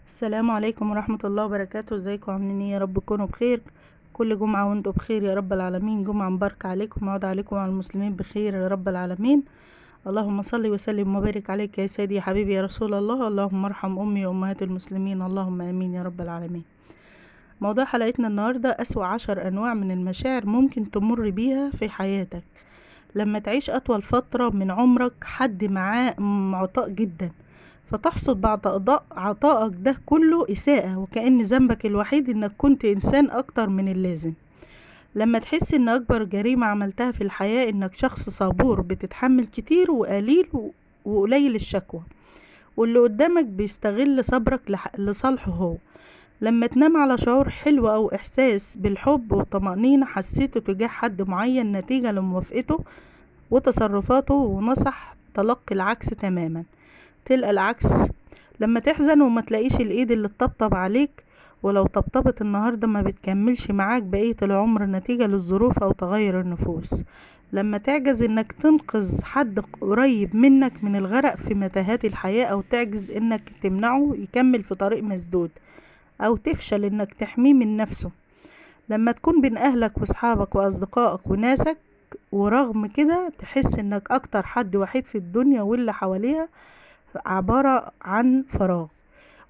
السلام عليكم ورحمة الله وبركاته. ازيكم عاملين ايه؟ يا رب تكونوا بخير. كل جمعة وانتم بخير يا رب العالمين. جمعة مباركة عليكم وعود عليكم وعلى المسلمين بخير يا رب العالمين. اللهم صل وسلم وبارك عليك يا سيدي يا حبيبي يا رسول الله. اللهم ارحم امي وامهات المسلمين، اللهم امين يا رب العالمين. موضوع حلقتنا النهاردة اسوأ 10 انواع من المشاعر ممكن تمر بيها في حياتك لما تعيش اطول فترة من عمرك حد معاه معطاء جدا، فتحصد بعد عطائك ده كله إساءة، وكأن ذنبك الوحيد إنك كنت إنسان أكتر من اللازم. لما تحس إن أكبر جريمة عملتها في الحياة إنك شخص صبور بتتحمل كتير وقليل وقليل الشكوى، واللي قدامك بيستغل صبرك لصالحه هو. لما تنام على شعور حلو أو إحساس بالحب والطمأنينة حسيته تجاه حد معين نتيجة لموافقته وتصرفاته، ونصح تلقي العكس تماما. تلقى العكس لما تحزن وما تلاقيش الايد اللي تطبطب عليك، ولو طبطبت النهاردة ما بتكملش معاك بقية العمر نتيجة للظروف او تغير النفوس. لما تعجز انك تنقذ حد قريب منك من الغرق في متاهات الحياة، او تعجز انك تمنعه يكمل في طريق مسدود، او تفشل انك تحميه من نفسه. لما تكون بين اهلك واصحابك واصدقائك وناسك، ورغم كده تحس انك اكتر حد وحيد في الدنيا واللي حواليها عبارة عن فراغ.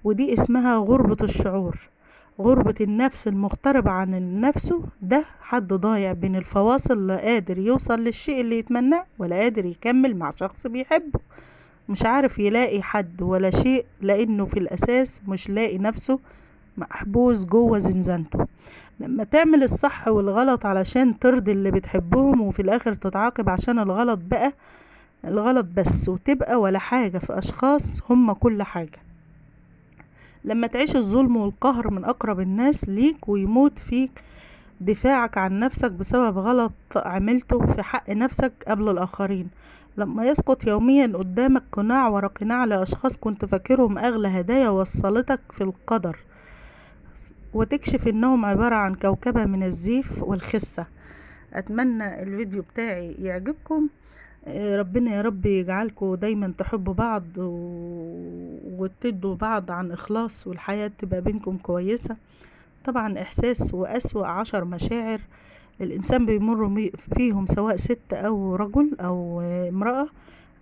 ودي اسمها غربة الشعور، غربة النفس المغترب عن نفسه. ده حد ضايع بين الفواصل، لا قادر يوصل للشيء اللي يتمناه ولا قادر يكمل مع شخص بيحبه. مش عارف يلاقي حد ولا شيء لانه في الاساس مش لاقي نفسه، محبوس جوه زنزانته. لما تعمل الصح والغلط علشان ترضي اللي بتحبهم، وفي الاخر تتعاقب عشان الغلط بس، وتبقى ولا حاجة في أشخاص هم كل حاجة. لما تعيش الظلم والقهر من أقرب الناس ليك، ويموت فيك دفاعك عن نفسك بسبب غلط عملته في حق نفسك قبل الآخرين. لما يسقط يوميا قدامك قناع ورا قناع لأشخاص كنت فاكرهم أغلى هدايا وصلتك في القدر، وتكشف إنهم عبارة عن كوكبة من الزيف والخسة. أتمنى الفيديو بتاعي يعجبكم. ربنا يا رب يجعلكم دايما تحبوا بعض وتدوا بعض عن إخلاص، والحياة تبقى بينكم كويسة. طبعا إحساس وأسوأ 10 مشاعر الإنسان بيمر فيهم سواء ست أو رجل أو امرأة،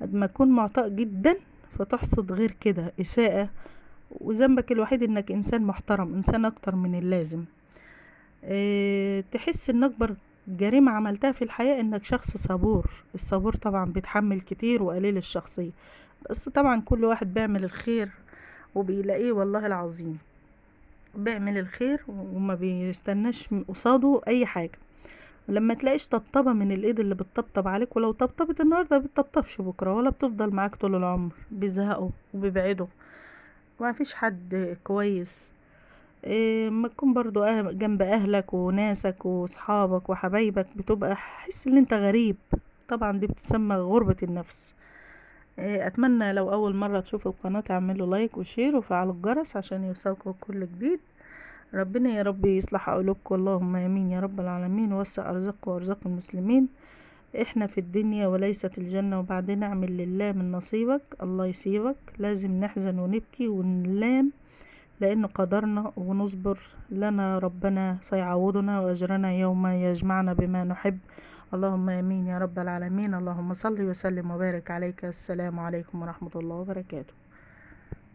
قد ما تكون معطاء جدا فتحصد غير كده إساءة، وذنبك الوحيد إنك إنسان محترم، إنسان أكتر من اللازم. تحس إن أكبر جريمة عملتها في الحياة انك شخص صبور. الصبور طبعا بيتحمل كتير وقليل الشخصية، بس طبعا كل واحد بيعمل الخير وبيلاقيه، والله العظيم بيعمل الخير وما بيستناش من قصاده اي حاجة. لما تلاقيش طبطبة من الايد اللي بتطبطب عليك، ولو طبطبت النهاردة بتطبطبش بكرة ولا بتفضل معاك طول العمر، بيزهقوا وبيبعدوا. ما فيش حد كويس. ما تكون برضو جنب اهلك وناسك وصحابك وحبايبك بتبقى حس ان انت غريب. طبعا دي بتسمى غربة النفس. اتمنى لو اول مرة تشوفوا القناة تعملوا لايك وشير وفعلوا الجرس عشان يوصلكم كل جديد. ربنا يا رب يصلح قلوبكم، اللهم امين يا رب العالمين، ووسع ارزاقكم وارزاق المسلمين. احنا في الدنيا وليست الجنة، وبعدين اعمل لله من نصيبك الله يسيبك. لازم نحزن ونبكي ونلام لأنه قدرنا، ونصبر لنا ربنا سيعوضنا وأجرنا يوم يجمعنا بما نحب. اللهم آمين يا رب العالمين. اللهم صل وسلم وبارك عليك. السلام عليكم ورحمة الله وبركاته.